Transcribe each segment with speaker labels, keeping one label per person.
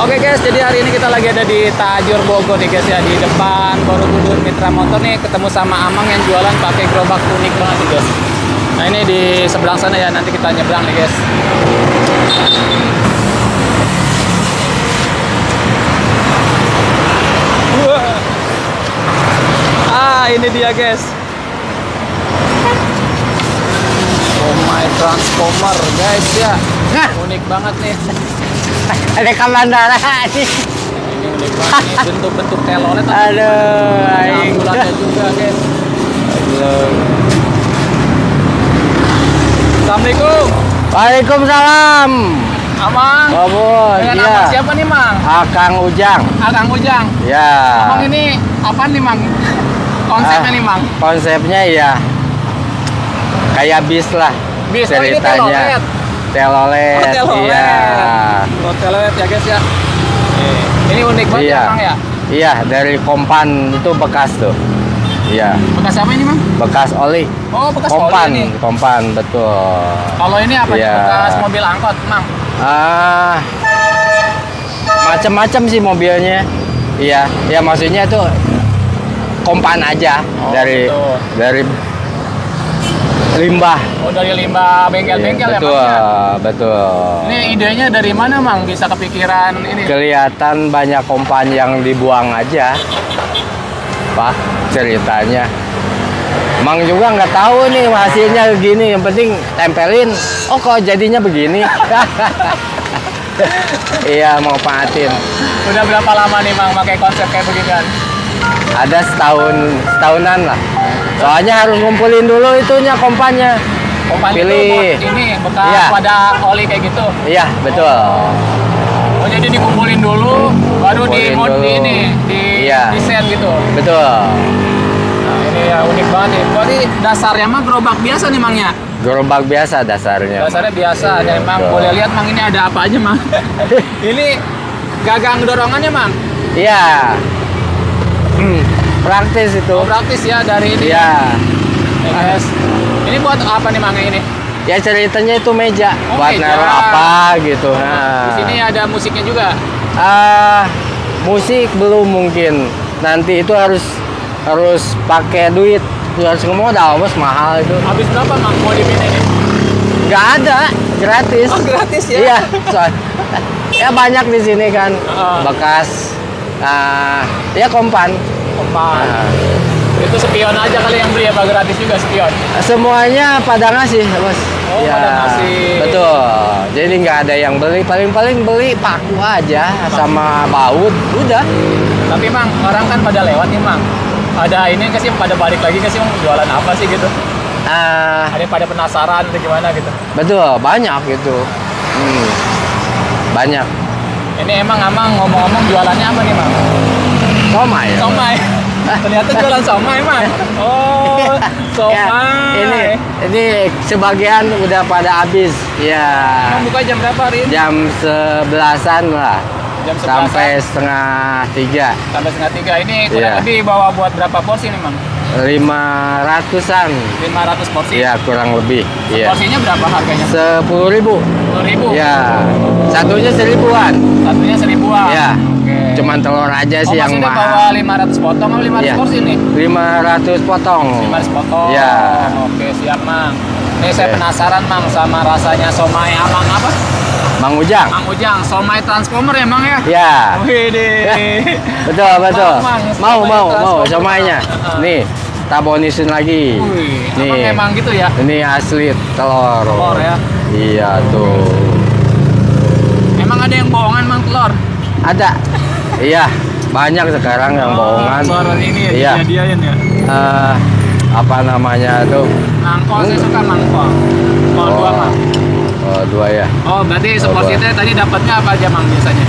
Speaker 1: Oke guys, jadi hari ini kita lagi ada di Tajur Bogor nih guys ya, di depan Borobudur Mitra Motor nih, ketemu sama Amang yang jualan pakai gerobak unik banget nih guys. Nah ini di seberang sana ya, nanti kita nyebrang nih guys. Ini dia guys. Oh my transformer guys ya, unik banget nih.
Speaker 2: Ada kamandara nih.
Speaker 1: Ini unik banget nih, bentuk-bentuk telolet.
Speaker 2: Aduh, aing.
Speaker 1: Ambulannya juga guys. Assalamualaikum.
Speaker 2: Waalaikumsalam.
Speaker 1: Amang.
Speaker 2: Oh, bos.
Speaker 1: Dengan
Speaker 2: Iya.
Speaker 1: nama siapa nih Mang?
Speaker 2: Akang Ujang.
Speaker 1: Akang Ujang.
Speaker 2: Ya.
Speaker 1: Amang ini apa nih Mang? Konsepnya nih Mang?
Speaker 2: Konsepnya ya kayak bis lah.
Speaker 1: Bis, oh ini telolet.
Speaker 2: Telolet.
Speaker 1: Oh, telolet.
Speaker 2: Iya.
Speaker 1: Oh, telolet ya guys ya. Ini unik banget
Speaker 2: Iya.
Speaker 1: ya Mang ya?
Speaker 2: Iya, dari Kompan itu bekas tuh. Iya.
Speaker 1: Bekas apa ini Mang?
Speaker 2: Bekas oli.
Speaker 1: Oh, bekas
Speaker 2: Kompan,
Speaker 1: oli ini.
Speaker 2: Kompan betul.
Speaker 1: Kalau ini apa nih?
Speaker 2: Iya.
Speaker 1: Bekas mobil angkot Mang?
Speaker 2: Macam-macam sih mobilnya. Iya, ya maksudnya tuh Kompan aja.
Speaker 1: Oh,
Speaker 2: dari
Speaker 1: gitu.
Speaker 2: dari limbah.
Speaker 1: Oh, dari limbah bengkel-bengkel ya
Speaker 2: Betul,
Speaker 1: Mang ya?
Speaker 2: betul.
Speaker 1: Ini idenya dari mana Mang? Bisa kepikiran ini?
Speaker 2: Kelihatan banyak Kompan yang dibuang aja, Pak, ceritanya. Mang juga nggak tahu nih hasilnya gini. Yang penting tempelin. Oh, kok jadinya begini? Iya, mau paatin.
Speaker 1: Udah berapa lama nih Mang pakai konsep kayak beginian?
Speaker 2: Ada setahunan lah. Soalnya harus ngumpulin dulu itunya kompannya.
Speaker 1: Kompan itu
Speaker 2: Pilih.
Speaker 1: buat ini bekas
Speaker 2: Iya.
Speaker 1: wadah oli kayak gitu.
Speaker 2: Iya, betul.
Speaker 1: Oh jadi dikumpulin dulu, baru
Speaker 2: Kumpulin
Speaker 1: di
Speaker 2: dulu.
Speaker 1: ini
Speaker 2: Iya.
Speaker 1: desain gitu.
Speaker 2: Betul.
Speaker 1: Nah ini ya unik banget nih. Berarti dasarnya mah gerobak biasa nih Mang ya?
Speaker 2: Gerobak biasa dasarnya.
Speaker 1: Dasarnya biasa. Dan Mang
Speaker 2: Betul.
Speaker 1: boleh lihat Mang ini ada apa aja Mang? Ini gagang dorongannya Mang?
Speaker 2: Iya. Praktis itu.
Speaker 1: Oh, praktis ya dari ini.
Speaker 2: Iya.
Speaker 1: Ya, guys. Ini buat apa nih Mang ini?
Speaker 2: Ya ceritanya itu meja
Speaker 1: Oh,
Speaker 2: buat
Speaker 1: meja.
Speaker 2: naruh apa gitu.
Speaker 1: Di
Speaker 2: Nah.
Speaker 1: sini ada musiknya juga.
Speaker 2: Musik belum mungkin. Nanti itu harus pakai duit. Harus ngemodal, bos, mahal itu.
Speaker 1: Habis berapa Mang mau dipindah ini?
Speaker 2: Nggak ada, gratis.
Speaker 1: Oh, gratis ya?
Speaker 2: Iya, ya banyak di sini kan bekas, ya Kompan.
Speaker 1: Kompan.
Speaker 2: Nah,
Speaker 1: Itu spion aja kali yang beli apa gratis juga spion?
Speaker 2: semuanya pada ngasih, bos.
Speaker 1: Oh, pada ngasih.
Speaker 2: Betul. Jadi nggak ada yang beli, paling beli paku aja sama baut, udah.
Speaker 1: Tapi Mang, orang kan pada lewat nih Mang. Ada ini nggak sih, pada balik lagi nggak sih Mang, jualan apa sih gitu? Ada yang pada penasaran atau gimana gitu?
Speaker 2: Betul, banyak gitu. Banyak.
Speaker 1: Ini emang Amang ngomong-ngomong jualannya apa nih Mang?
Speaker 2: Somai.
Speaker 1: Somai. Ternyata jualan somai Mang. Oh, somai.
Speaker 2: Ya, ini sebagian udah pada habis. Ya.
Speaker 1: Emang buka jam berapa hari ini?
Speaker 2: Jam 11-an lah.
Speaker 1: Jam 11-an?
Speaker 2: Sampai setengah 3.
Speaker 1: Sampai setengah 3. Ini kurang
Speaker 2: Iya.
Speaker 1: lebih bawa buat berapa porsi nih Mang?
Speaker 2: 500-an.
Speaker 1: 500 porsi.
Speaker 2: Iya, kurang lebih. Iya.
Speaker 1: Porsinya berapa harganya?
Speaker 2: 10.000.
Speaker 1: 10.000.
Speaker 2: Ya. Satunya 1.000-an.
Speaker 1: Satunya 1.000-an.
Speaker 2: Iya.
Speaker 1: Oke.
Speaker 2: Cuman telur aja sih yang
Speaker 1: maksudnya
Speaker 2: mahal.
Speaker 1: bawa 500 potong atau 500
Speaker 2: Iya.
Speaker 1: porsi nih?
Speaker 2: 500 potong.
Speaker 1: 500 potong.
Speaker 2: Iya.
Speaker 1: Oke, siap Mang. Ini saya
Speaker 2: Oke.
Speaker 1: penasaran Mang sama rasanya somai Amang apa?
Speaker 2: Mang Ujang.
Speaker 1: Mang Ujang, somai transformer ya Mang ya?
Speaker 2: Ya.
Speaker 1: Widih.
Speaker 2: Betul.
Speaker 1: Mau,
Speaker 2: Mau
Speaker 1: transformer.
Speaker 2: somainya. Nih, tabonisin lagi.
Speaker 1: Wih,
Speaker 2: Nih.
Speaker 1: emang gitu ya?
Speaker 2: Ini asli telur.
Speaker 1: Telur ya?
Speaker 2: Iya tuh.
Speaker 1: Emang ada yang bohongan Mang telur?
Speaker 2: Ada. Iya, banyak sekarang yang bohongan.
Speaker 1: Telur ini ya,
Speaker 2: Iya.
Speaker 1: dijadiin ya?
Speaker 2: Apa namanya tuh?
Speaker 1: Mangkok, saya suka mangkok. Mau dua Mang.
Speaker 2: Oh, 2 ya.
Speaker 1: Oh, berarti seporsi
Speaker 2: dua.
Speaker 1: teh tadi dapatnya apa aja Mang biasanya?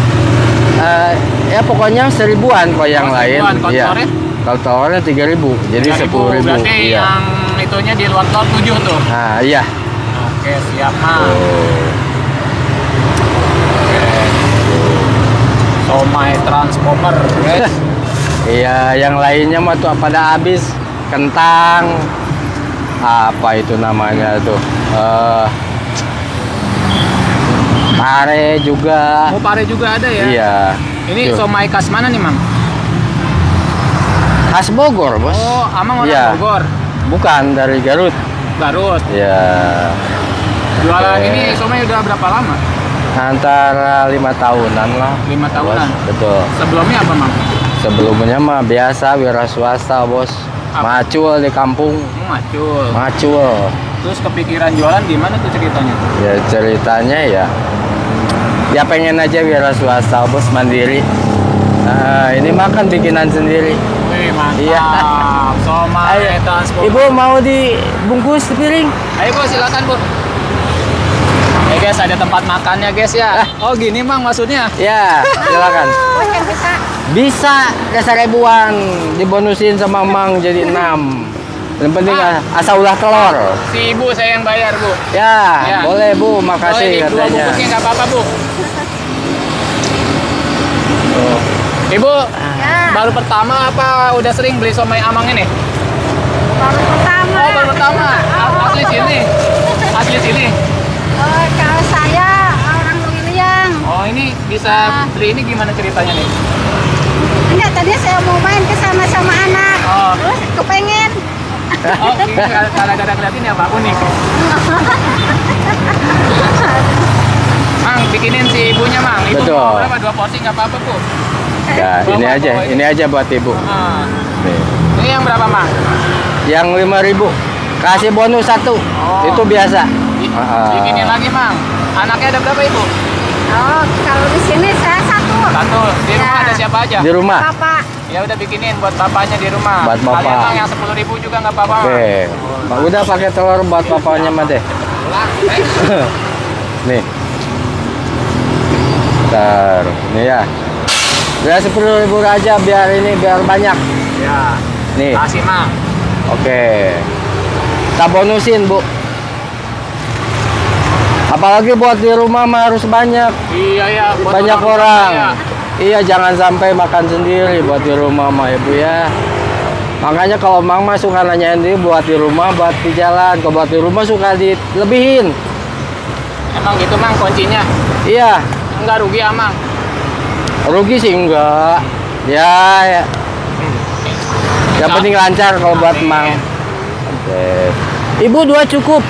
Speaker 2: Ya pokoknya 1.000-an kalau yang
Speaker 1: Oh,
Speaker 2: lain.
Speaker 1: 1.000-an. Kalau
Speaker 2: Iya.
Speaker 1: telurnya?
Speaker 2: Kalau telurnya 3.000, jadi 10.000.
Speaker 1: Berarti
Speaker 2: Iya.
Speaker 1: yang itunya di luar telur 7 tuh.
Speaker 2: Nah, iya.
Speaker 1: Oke, siap Mang. Somai transformer, guys.
Speaker 2: Iya, yang lainnya mah tuh pada habis. Kentang. Apa itu namanya tuh? Pare juga.
Speaker 1: Oh, pare juga ada ya?
Speaker 2: Iya.
Speaker 1: Ini
Speaker 2: Tuh.
Speaker 1: somai khas mana nih, Mang?
Speaker 2: Khas Bogor, Bos.
Speaker 1: Oh, Amang orang
Speaker 2: Iya.
Speaker 1: Bogor.
Speaker 2: Bukan dari Garut.
Speaker 1: Garut.
Speaker 2: Ya.
Speaker 1: Jualan
Speaker 2: Oke.
Speaker 1: ini somai udah berapa lama?
Speaker 2: Antara 5 tahunan lah.
Speaker 1: 5 tahunan.
Speaker 2: Bos. Betul.
Speaker 1: Sebelumnya apa, Mang?
Speaker 2: Sebelumnya mah biasa wira swasta, Bos.
Speaker 1: Apa?
Speaker 2: Macul di kampung.
Speaker 1: Macul.
Speaker 2: Macul.
Speaker 1: Terus kepikiran jualan gimana tuh ceritanya?
Speaker 2: Ya ceritanya ya pengen aja wira swasta, Bos, mandiri. Nah, ini makan bikinan sendiri.
Speaker 1: Wih, mantap.
Speaker 2: Iya.
Speaker 1: Somai transport.
Speaker 2: Ibu mau dibungkus di piring?
Speaker 1: Ayo, Bu, silakan, Bu. Ya, guys, ada tempat makannya, guys ya. Oh, gini, Mang, maksudnya.
Speaker 2: Ya, silakan. Bisa dasar ribuan dibonusin sama Mang jadi 6. Yang penting asal ulah telur.
Speaker 1: Si Ibu saya yang bayar, Bu.
Speaker 2: Ya,
Speaker 1: Ya.
Speaker 2: boleh Bu, makasih
Speaker 1: Boleh, 2
Speaker 2: katanya.
Speaker 1: bungkusnya nggak apa-apa, Bu.
Speaker 2: Oh.
Speaker 1: Ibu, baru pertama apa udah sering beli somai Amang ini?
Speaker 3: Baru pertama.
Speaker 1: Oh, baru pertama. Asli sini. Asli sini.
Speaker 3: Oh, kalau saya orang Luiliang.
Speaker 1: Oh, ini bisa beli ini gimana ceritanya nih?
Speaker 3: Enggak, tadi saya mau main ke sana sama anak.
Speaker 1: Oh.
Speaker 3: Terus kepengen.
Speaker 1: Oh, ini kadang-kadang lihat ini apa unik. Mang, bikinin si ibunya, Mang. Ibu
Speaker 2: Betul.
Speaker 1: mau berapa? 2 porsi nggak apa-apa, Bu.
Speaker 2: Ya, ini aja buat Ibu.
Speaker 1: Ah.
Speaker 2: Nih.
Speaker 1: Ini yang berapa, Mang?
Speaker 2: Yang 5.000. Kasih bonus 1.
Speaker 1: Oh.
Speaker 2: Itu biasa.
Speaker 1: Bikinin lagi, Mang. Anaknya ada berapa, Ibu?
Speaker 3: Oh, kalau di sini saya satu.
Speaker 1: 1. Di rumah
Speaker 3: Ya.
Speaker 1: ada siapa aja?
Speaker 2: Di rumah.
Speaker 3: Bapak.
Speaker 1: Ya udah bikinin buat bapaknya di rumah.
Speaker 2: Buat bapak.
Speaker 1: Kalian, Mang, yang 10.000 juga nggak apa-apa, Mang.
Speaker 2: Oke. Udah pakai telur buat papanya mah deh. Nih. Bentar. Nih ya. Ya 10.000 aja biar banyak.
Speaker 1: Ya.
Speaker 2: Nih.
Speaker 1: Kasih, Mang.
Speaker 2: Oke. Kita bonusin, Bu. Apalagi buat di rumah mah harus banyak.
Speaker 1: Iya, ya. Buat
Speaker 2: Banyak
Speaker 1: rumah
Speaker 2: orang.
Speaker 1: saya.
Speaker 2: Iya, jangan sampai makan sendiri buat di rumah mah, Ibu ya. Makanya kalau Mang mah suka nanyain dia buat di rumah, buat di jalan. Kalau buat di rumah suka dilebihin.
Speaker 1: Emang gitu, Mang, kuncinya.
Speaker 2: Iya,
Speaker 1: Enggak rugi, Amang.
Speaker 2: rugi sih enggak. Ya. Yang penting lancar kalau buat
Speaker 1: Amin.
Speaker 2: Mang. Oke. Ibu 2 cukup.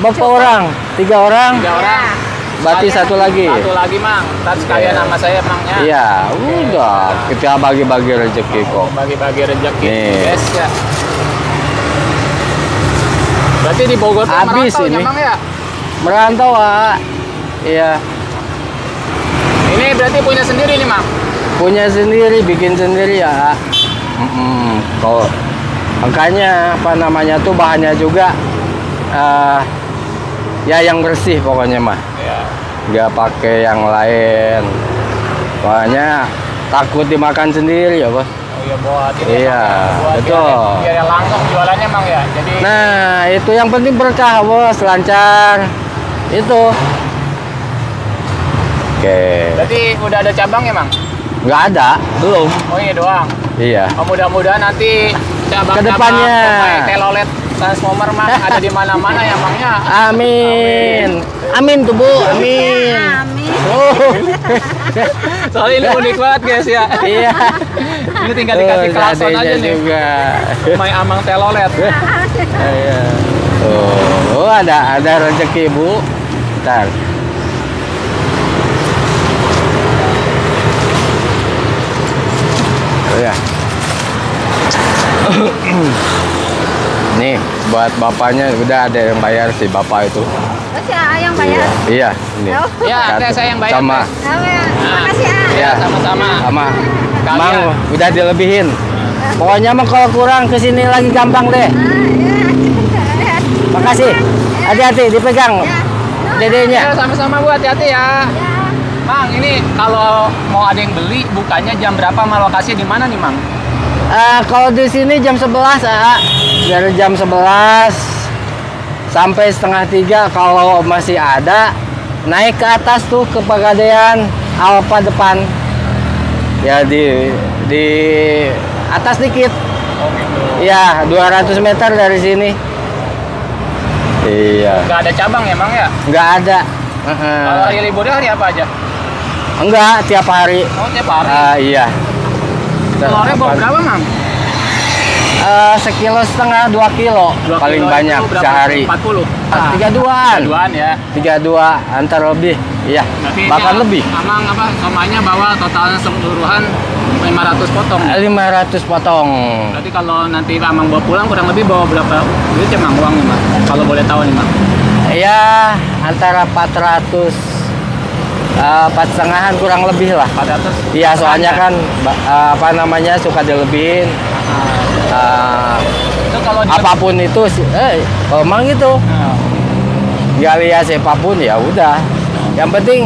Speaker 2: Berapa orang? 3 orang?
Speaker 1: 3 orang.
Speaker 2: Berarti
Speaker 1: Sekalian
Speaker 2: 1 lagi.
Speaker 1: 1 lagi, Mang. Ntar sekalian
Speaker 2: Iya.
Speaker 1: sama saya, Mangnya.
Speaker 2: Iya, udah. Kita bagi-bagi rezeki kok.
Speaker 1: Bagi-bagi rezeki,
Speaker 2: Nih.
Speaker 1: guys ya. Berarti di Bogor tuh
Speaker 2: Habis
Speaker 1: merantau
Speaker 2: ini.
Speaker 1: ya, Mang ya?
Speaker 2: Merantau, Wak. Iya.
Speaker 1: Ini berarti punya sendiri nih, Mang.
Speaker 2: Punya sendiri, bikin sendiri ya. Kalau makanya apa namanya tuh bahannya juga ya yang bersih pokoknya mah.
Speaker 1: Iya.
Speaker 2: Nggak pakai yang lain. Pokoknya takut dimakan sendiri ya, Bos.
Speaker 1: Oh iya, buat ini.
Speaker 2: Iya,
Speaker 1: Mang, ya. Buat
Speaker 2: betul.
Speaker 1: Biar langsung jualannya, Mang ya. Jadi
Speaker 2: Nah, itu yang penting berkah, Bos, lancar. Itu. Oke.
Speaker 1: berarti udah ada cabang ya, Mang?
Speaker 2: Nggak ada, belum.
Speaker 1: Oh iya doang.
Speaker 2: Iya.
Speaker 1: Oh, mudah-mudahan nanti cabang-cabang
Speaker 2: Kedepannya.
Speaker 1: somai telolet transformer, Mang, ada di mana-mana ya, Mangnya.
Speaker 2: Amin. Amin tuh, Bu. Amin.
Speaker 3: Amin.
Speaker 2: Oh.
Speaker 1: Soalnya ini unik banget, guys ya.
Speaker 2: Iya.
Speaker 1: Ini tinggal dikasih klakson aja
Speaker 2: seadanya
Speaker 1: nih.
Speaker 2: juga.
Speaker 1: Somai Amang telolet.
Speaker 2: Iya. Oh, ada rezeki, Bu. Bentar. Oh, ya. Nih, buat bapaknya udah ada yang bayar si bapak itu.
Speaker 3: Oh, si A yang bayar.
Speaker 2: Iya, ini.
Speaker 3: Oh.
Speaker 1: Iya, ada saya yang bayar.
Speaker 2: Sama.
Speaker 1: Teh.
Speaker 3: Oh, ya. Makasih, A.
Speaker 1: Iya, sama-sama.
Speaker 2: Sama.
Speaker 1: Kalian.
Speaker 2: Mang udah dilebihin. Pokoknya mah kalau kurang kesini lagi gampang deh.
Speaker 3: Ya.
Speaker 2: Makasih. Hati-hati dipegang
Speaker 3: Ya.
Speaker 2: dedenya.
Speaker 1: Ya, sama-sama, Bu. Hati-hati ya.
Speaker 3: Ya.
Speaker 1: Mang, ini kalau mau ada yang beli, bukanya jam berapa, sama lokasi di mana nih, Mang?
Speaker 2: Kalau di sini jam 11, dari jam 11 sampai setengah 3 kalau masih ada naik ke atas tuh ke Pegadaian Alfa depan. Ya di atas dikit.
Speaker 1: Oh gitu.
Speaker 2: Ya 200 meter dari sini. Iya.
Speaker 1: Nggak ada cabang ya, Mang ya?
Speaker 2: Nggak ada.
Speaker 1: Kalau hari liburnya hari apa aja?
Speaker 2: Enggak, tiap hari.
Speaker 1: Oh, tiap hari.
Speaker 2: Iya.
Speaker 1: Telurnya bawa berapa, Mang?
Speaker 2: 1,5 kilo, 2 kilo
Speaker 1: 2
Speaker 2: paling
Speaker 1: kilo
Speaker 2: banyak
Speaker 1: itu berapa?
Speaker 2: sehari.
Speaker 1: 40.
Speaker 2: 32-an.
Speaker 1: 32-an ya.
Speaker 2: 32 antar lebih. Iya.
Speaker 1: Berarti
Speaker 2: Bahkan
Speaker 1: ini
Speaker 2: lebih.
Speaker 1: Amang apa? Somanya bawa totalnya keseluruhan 500 potong.
Speaker 2: 500 potong.
Speaker 1: Berarti kalau nanti Amang bawa pulang kurang lebih bawa berapa duit ya, Mang, uangnya, Mang? Kalau boleh tahu nih, Mang.
Speaker 2: Ya, antara 400 4,5-an kurang lebih lah.
Speaker 1: 400.
Speaker 2: Iya, soalnya kan apa namanya suka dilebihin.
Speaker 1: Itu kalau di
Speaker 2: Apapun itu emang gitu. Gali ya siapapun ya udah. Yang penting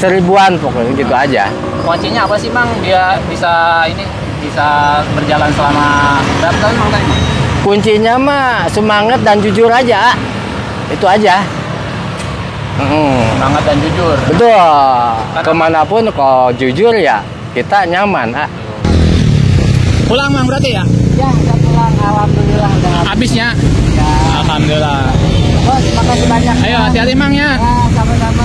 Speaker 2: 1.000-an pokoknya gitu aja.
Speaker 1: kuncinya apa sih, Mang? Dia bisa berjalan selama berapa tahun, Mang, tadi, Mang?
Speaker 2: Kuncinya mah semangat dan jujur aja. Itu aja.
Speaker 1: Semangat dan jujur.
Speaker 2: Betul. Kemanapun kalau jujur ya kita nyaman.
Speaker 1: Pulang, Mang, berarti ya?
Speaker 3: Ya, udah pulang. Alhamdulillah udah.
Speaker 1: Habisnya?
Speaker 3: Ya.
Speaker 1: Alhamdulillah.
Speaker 3: Bos, terima kasih banyak.
Speaker 1: Ayo, hati-hati, Mang, ya.
Speaker 3: Ya, sama-sama.